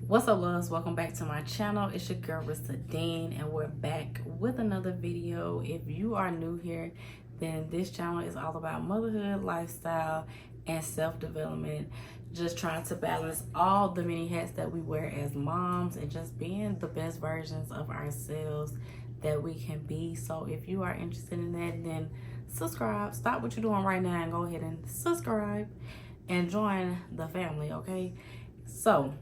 What's up, loves? Welcome back to my channel. It's your girl Rissa Dean, and we're back with another video. If you are new here, then this channel is all about motherhood, lifestyle, and self-development. Just trying to balance all the many hats that we wear as moms and just being the best versions of ourselves that we can be. So if you are interested in that, then subscribe. Stop what you're doing right now and go ahead and subscribe and join the family, okay? So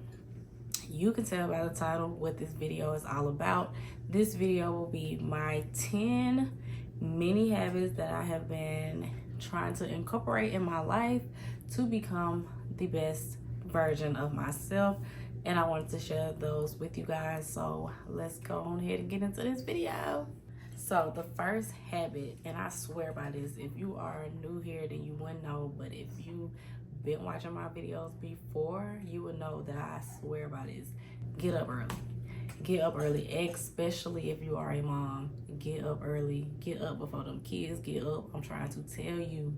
you can tell by the title what this video is all about. This video will be my 10 mini habits that I have been trying to incorporate in my life to become the best version of myself. And I wanted to share those with you guys. So let's go on ahead and get into this video. So the first habit, and I swear by this, if you are new here, then you wouldn't know. But if you been watching my videos before, you would know that I swear by this. Get up early. Get up early, especially if you are a mom. Get up early. Get up before them kids get up. I'm trying to tell you,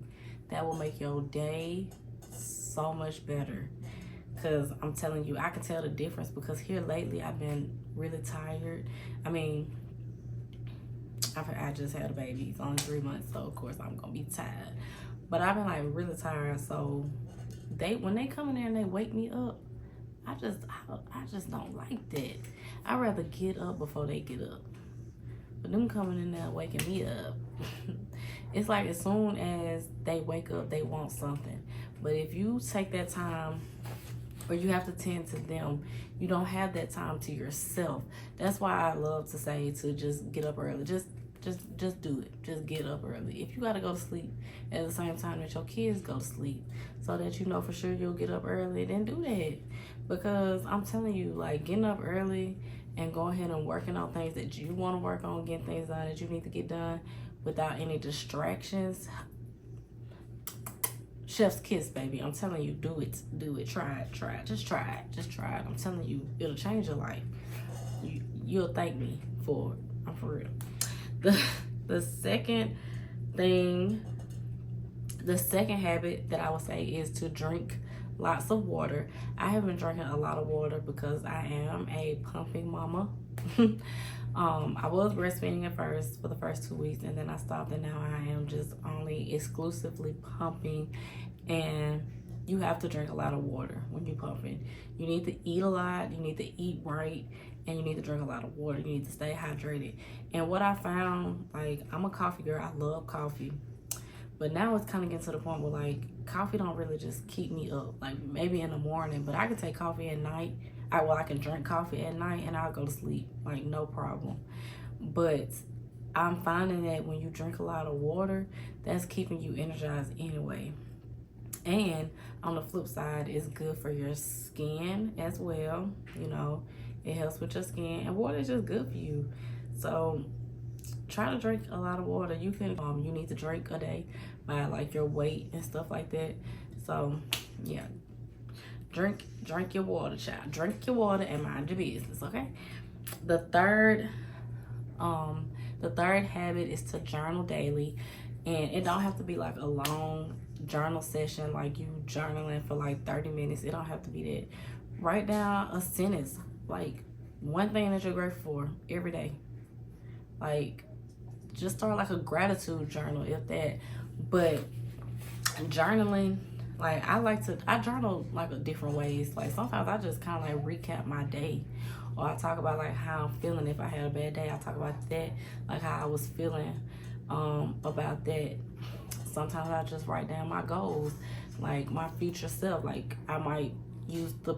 that will make your day so much better. Because I'm telling you, I can tell the difference, because here lately I've been really tired. I mean, I just had a baby. He's only 3 months, so of course I'm gonna be tired. But I've been like really tired, so when they come in there and they wake me up, I just don't like that. I'd rather get up before they get up. But them coming in there waking me up, it's like as soon as they wake up, they want something. But if you take that time, or you have to tend to them, you don't have that time to yourself. That's why I love to say to just get up early. Just do it. Just get up early. If you gotta go to sleep at the same time that your kids go to sleep, so that you know for sure you'll get up early, then do that. Because I'm telling you, like, getting up early and go ahead and working on things that you want to work on, getting things done that you need to get done without any distractions, chef's kiss, baby. I'm telling you, do it, try it, just try it. I'm telling you, it'll change your life. You'll thank me for it. I'm for real. The second habit that I would say is to drink lots of water. I have been drinking a lot of water because I am a pumping mama. I was breastfeeding at first for the first 2 weeks, and then I stopped, and now I am just only exclusively pumping. And you have to drink a lot of water when you're pumping. You need to eat a lot, you need to eat right, and you need to drink a lot of water. You need to stay hydrated. And what I found, like, I'm a coffee girl. I love coffee. But now it's kind of getting to the point where, like, coffee don't really just keep me up. Like, maybe in the morning, but I can take coffee at night. I can drink coffee at night and I'll go to sleep, like, no problem. But I'm finding that when you drink a lot of water, that's keeping you energized anyway. And on the flip side, it's good for your skin as well. You know, it helps with your skin, and water is just good for you. So try to drink a lot of water. You can you need to drink a day by like your weight and stuff like that. So yeah, drink your water, child. Drink your water and mind your business, okay? The third habit is to journal daily. And it don't have to be like a long journal session, like you journaling for like 30 minutes. It don't have to be that. Write down a sentence, like one thing that you're grateful for every day. Like, just start like a gratitude journal, if that. But journaling, like, I journal like different ways. Like, sometimes I just kind of like recap my day, or I talk about like how I'm feeling. If I had a bad day, I talk about that, like how I was feeling about that. Sometimes I just write down my goals, like my future self. Like, I might use the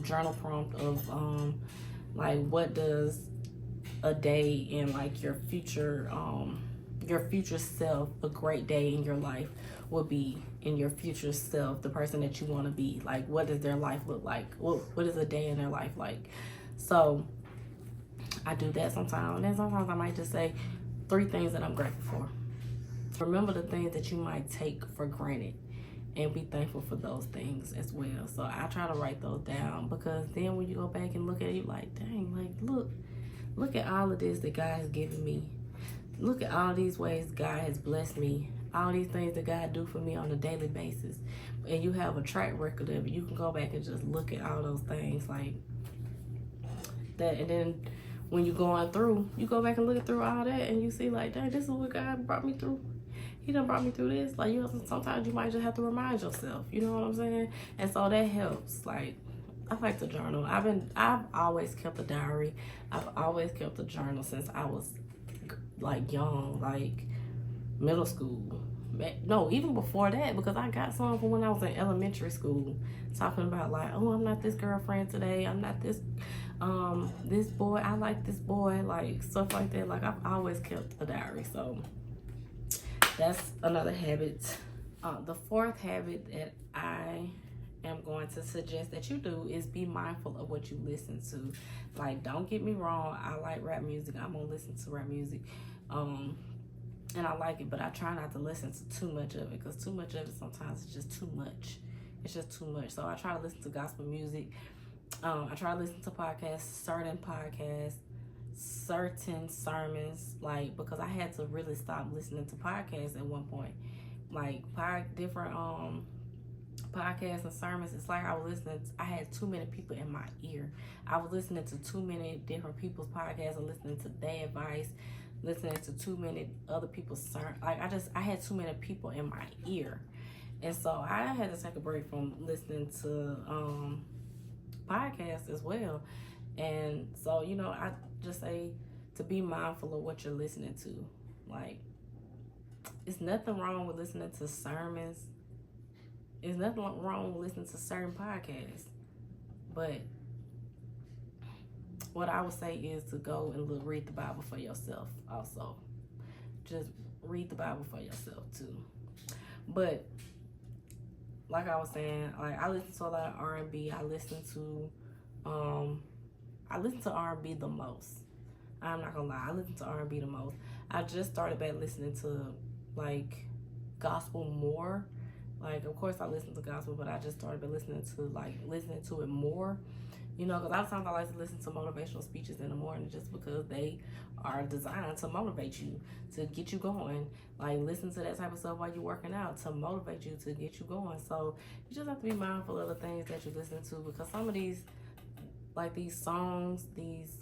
journal prompt of like, what does a day in like your future self, a great day in your life will be in your future self, the person that you want to be. Like, what does their life look like? What is a day in their life like? So I do that sometimes. And then sometimes I might just say 3 things that I'm grateful for. Remember the things that you might take for granted, and be thankful for those things as well. So I try to write those down, because then when you go back and look at it, you're like, dang, like, look at all of this that God has given me. Look at all these ways God has blessed me. all these things that God do for me on a daily basis, and you have a track record of it, you can go back and just look at all those things like that. And then when you're going through, you go back and look through all that, and you see like, dang, this is what God brought me through. He done brought me through this. Like, you know, sometimes you might just have to remind yourself, you know what I'm saying? And so that helps. Like, I like to journal. I've always kept a diary. I've always kept a journal since I was like young, like middle school. No, even before that, because I got some from when I was in elementary school, talking about like, oh, I'm not this girlfriend today. I'm not this this boy. I like this boy, like stuff like that. Like, I've always kept a diary. So that's another habit. The fourth habit that I am going to suggest that you do is be mindful of what you listen to. Like, don't get me wrong, I like rap music. I'm gonna listen to rap music, and I like it, but I try not to listen to too much of it, because too much of it sometimes is just too much. It's just too much. So I try to listen to gospel music. I try to listen to podcasts, certain sermons, like, because I had to really stop listening to podcasts at one point. Like, different podcasts and sermons, it's like I had too many people in my ear. I was listening to too many different people's podcasts and listening to their advice, listening to too many other people's sermons. Like, I had too many people in my ear. And so I had to take a break from listening to podcasts as well. And so, you know, I just say to be mindful of what you're listening to. Like, it's nothing wrong with listening to sermons. There's nothing wrong with listening to certain podcasts. But what I would say is to go and read the Bible for yourself also. Just read the Bible for yourself too. But like I was saying, like, I listen to a lot of R&B. I listen to R&B the most. I'm not gonna lie, I listen to R&B the most. I just started back listening to like gospel more. Like, of course I listen to gospel, but I just started listening to it more. You know, because a lot of times I like to listen to motivational speeches in the morning just because they are designed to motivate you, to get you going. Like, listen to that type of stuff while you're working out to motivate you, to get you going. So you just have to be mindful of the things that you listen to, because some of these, like these songs, these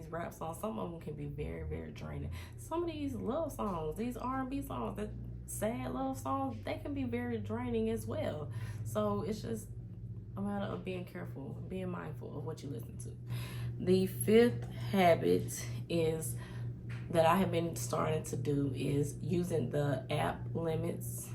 rap songs, some of them can be very, very draining. Some of these love songs, these R&B songs, that sad love songs, they can be very draining as well. So it's just a matter of being careful, being mindful of what you listen to. The fifth habit is that I have been starting to do is using the app limits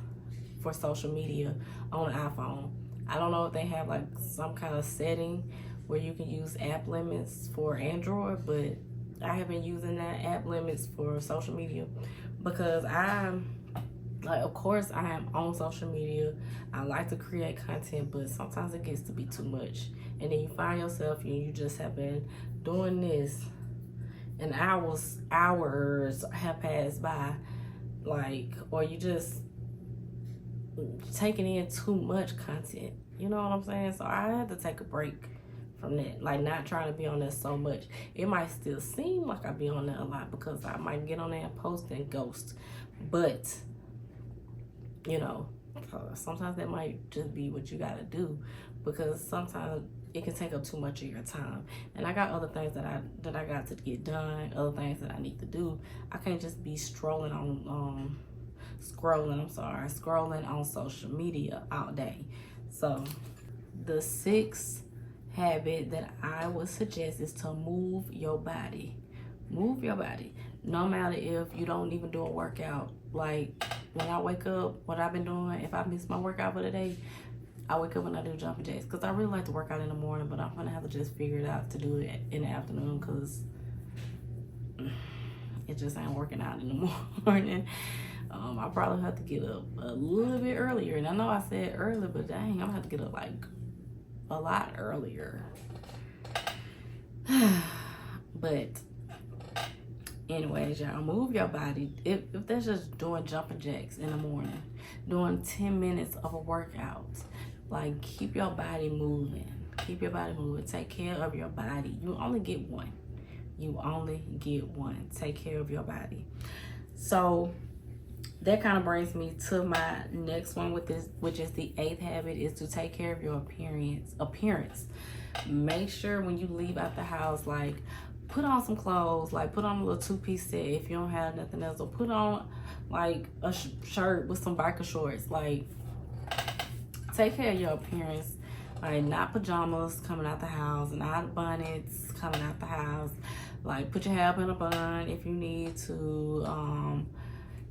for social media on the iPhone. I don't know if they have like some kind of setting where you can use app limits for Android, but I have been using that app limits for social media because of course I am on social media. I like to create content, but sometimes it gets to be too much. And then you find yourself, you just have been doing this and hours have passed by, like, or you just taking in too much content. You know what I'm saying? So I had to take a break from that, like not trying to be on there so much. It might still seem like I be on there a lot because I might get on there and post and ghost, but you know, sometimes that might just be what you gotta do, because sometimes it can take up too much of your time. And I got other things that I got to get done, other things that I need to do. I can't just be scrolling on social media all day. So the sixth habit that I would suggest is to move your body. Move your body. No matter if you don't even do a workout. Like, when I wake up, what I've been doing, if I miss my workout for the day, I wake up and I do jumping jacks. Because I really like to work out in the morning, but I'm going to have to just figure it out to do it in the afternoon, because it just ain't working out in the morning. I probably have to get up a little bit earlier. And I know I said early, but dang, I'm going to have to get up like a lot earlier. But anyways, y'all, move your body. If that's just doing jumping jacks in the morning, doing 10 minutes of a workout, like, keep your body moving. Keep your body moving. Take care of your body. You only get one. You only get one. Take care of your body. So that kind of brings me to my next one with this, which is the 8th habit, is to take care of your appearance. Make sure when you leave out the house, like, put on some clothes, like put on a little 2-piece set if you don't have nothing else, or put on like a shirt with some biker shorts. Like, take care of your appearance. Like, not pajamas coming out the house, not bonnets coming out the house. Like, put your hair up in a bun if you need to,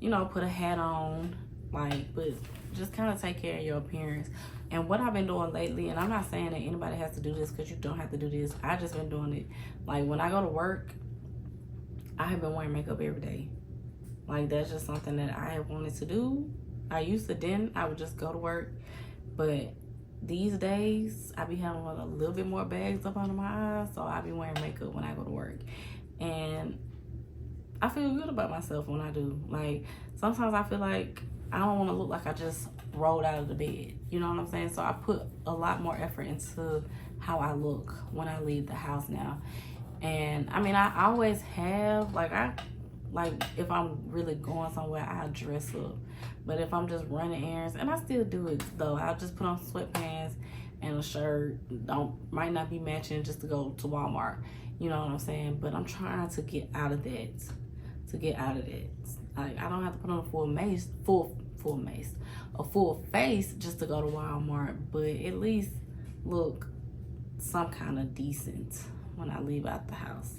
you know, put a hat on. Like, but just kind of take care of your appearance. And what I've been doing lately, and I'm not saying that anybody has to do this, because you don't have to do this. I just been doing it. Like, when I go to work, I have been wearing makeup every day. Like, that's just something that I have wanted to do. I used to, then I would just go to work. But these days, I be having a little bit more bags up under my eyes, so I be wearing makeup when I go to work. And I feel good about myself when I do. Like, sometimes I feel like I don't want to look like I just rolled out of the bed. You know what I'm saying? So I put a lot more effort into how I look when I leave the house now. And I mean, I always have, like if I'm really going somewhere, I dress up. But if I'm just running errands, and I still do it though, I'll just put on sweatpants and a shirt. Might not be matching just to go to Walmart. You know what I'm saying? But I'm trying to get out of that. Like, I don't have to put on a full face just to go to Walmart, but at least look some kind of decent when I leave out the house.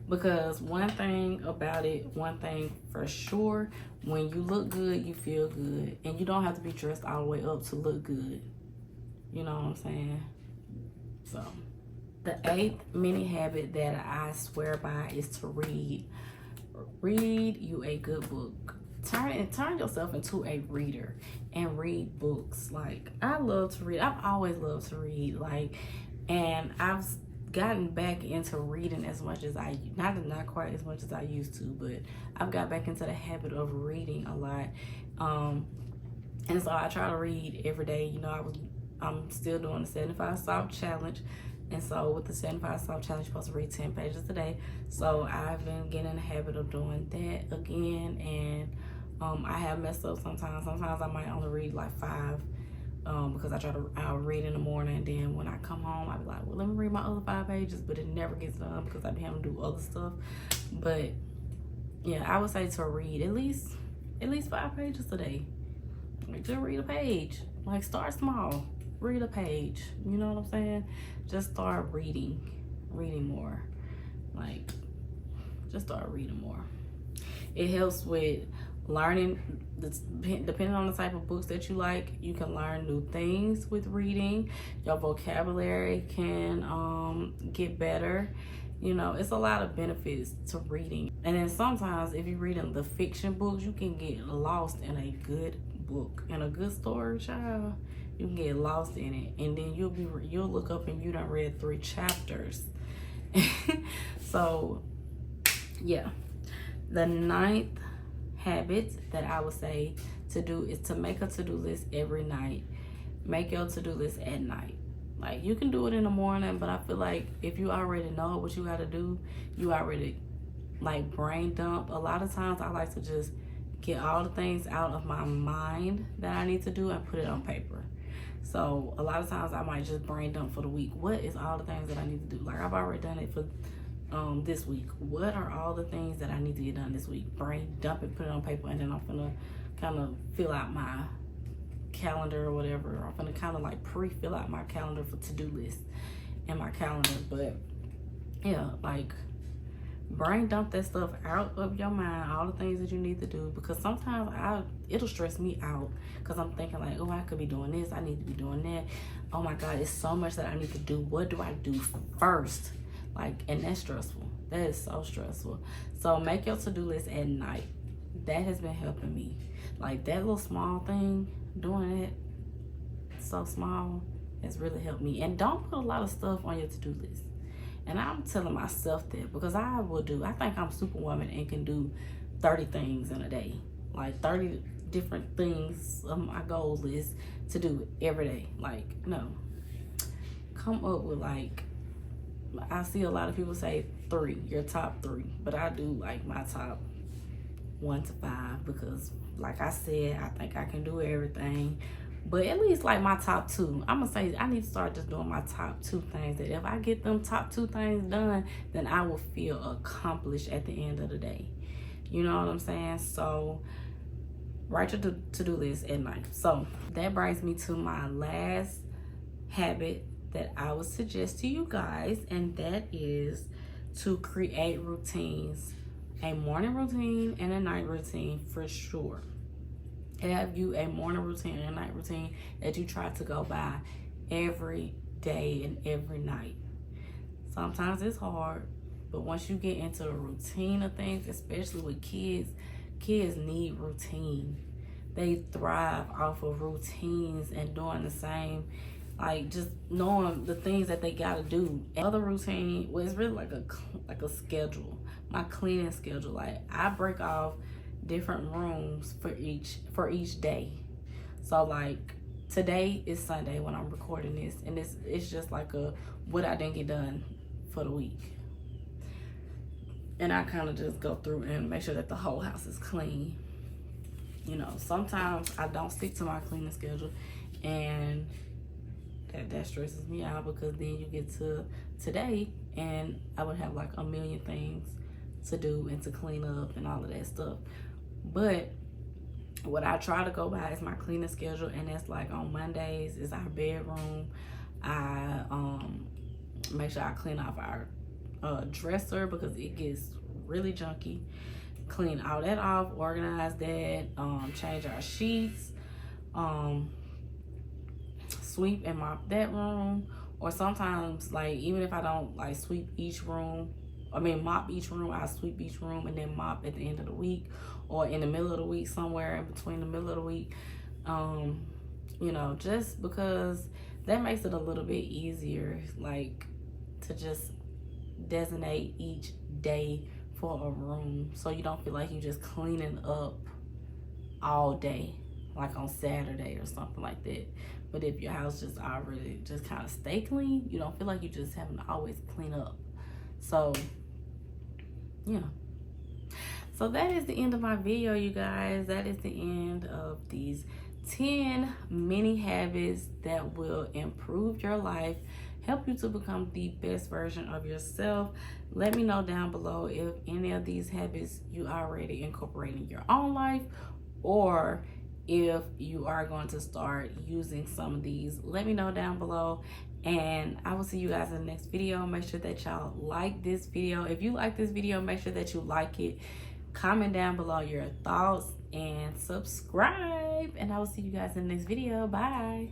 Because one thing for sure, when you look good, you feel good. And you don't have to be dressed all the way up to look good. You know what I'm saying? So, the 8th mini habit that I swear by is to read. Read you a good book. Turn yourself into a reader and read books. Like, I love to read. I've always loved to read. Like, and I've gotten back into reading as much as not quite as much as I used to, but I've got back into the habit of reading a lot. And so I try to read every day. You know, I'm still doing the 75 Soft Challenge. And so with the 75 Soft Challenge, you're supposed to read 10 pages a day. So I've been getting in the habit of doing that again. And I have messed up sometimes. Sometimes I might only read like 5 because I'll read in the morning. And then when I come home, I'll be like, well, let me read my other 5 pages. But it never gets done because I be having to do other stuff. But yeah, I would say to read at least 5 pages a day. Like, just read a page. Like, start small. Read a page. You know what I'm saying? Just start reading more. Like, just start reading more. It helps with learning. Depending on the type of books that you like, you can learn new things with reading. Your vocabulary can get better. You know, it's a lot of benefits to reading. And then sometimes if you're reading the fiction books, you can get lost in a good book and a good story, child. You can get lost in it, and then you'll look up and you done read 3 chapters. So yeah, the 9th habit that I would say to do is to make a to-do list every night. Make your to-do list at night. Like, you can do it in the morning, but I feel like if you already know what you got to do, you already like brain dump. A lot of times I like to just get all the things out of my mind that I need to do and put it on paper. So a lot of times I might just brain dump for the week. What is all the things that I need to do? Like, I've already done it for this week. What are all the things that I need to get done this week? Brain dump it, put it on paper, and then I'm gonna kind of fill out my calendar or whatever. I'm gonna kind of like pre-fill out my calendar for to-do list in my calendar. But yeah, like, brain dump that stuff out of your mind, all the things that you need to do, because sometimes it'll stress me out because I'm thinking like, oh, I could be doing this, I need to be doing that. Oh my God, it's so much that I need to do. What do I do first? Like, and that's stressful. That is so stressful. So make your to-do list at night. That has been helping me. Like, that little small thing, doing it so small, has really helped me. And don't put a lot of stuff on your to-do list. And I'm telling myself that because I think I'm Superwoman and can do 30 things in a day. Like, 30 different things on my goal list to do every day. Like, no. Come up with, like, I see a lot of people say 3, your top 3. But I do like my top 1 to 5 because like I said, I think I can do everything. But at least like my top two. I'm gonna say I need to start just doing my top two things. That if I get them top two things done, then I will feel accomplished at the end of the day. You know what I'm saying? So write your to-do list at night. So that brings me to my last habit that I would suggest to you guys, and that is to create routines. A morning routine and a night routine for sure. Have you a morning routine and a night routine that you try to go by every day and every night. Sometimes it's hard, but once you get into a routine of things, especially with kids need routine. They thrive off of routines and doing the same, like just knowing the things that they gotta do. Another routine was really like a schedule, my cleaning schedule. Like I break off different rooms for each day. So like today is Sunday when I'm recording this, and it's just like what I didn't get done for the week. And I kind of just go through and make sure that the whole house is clean. You know, sometimes I don't stick to my cleaning schedule, and that stresses me out, because then you get to today and I would have like a million things to do and to clean up and all of that stuff. But what I try to go by is my cleaning schedule, and that's like on Mondays is our bedroom. I make sure I clean off our dresser because it gets really junky. Clean all that off, organize that, change our sheets, sweep and mop that room. Or sometimes, like, even if I don't like sweep each room, mop each room, I sweep each room and then mop at the end of the week, or in the middle of the week, somewhere in between the middle of the week. You know, just because that makes it a little bit easier, like to just designate each day for a room, so you don't feel like you just cleaning up all day, like on Saturday or something like that. But if your house just already just kind of stay clean, you don't feel like you just having to always clean up. So yeah, so that is the end of my video, you guys. That is the end of these 10 mini habits that will improve your life, help you to become the best version of yourself. Let me know down below if any of these habits you already incorporate in your own life, or if you are going to start using some of these. Let me know down below, and I will see you guys in the next video. Make sure that y'all like this video. If you like this video, make sure that you like it. Comment down below your thoughts and subscribe, and I will see you guys in the next video. Bye.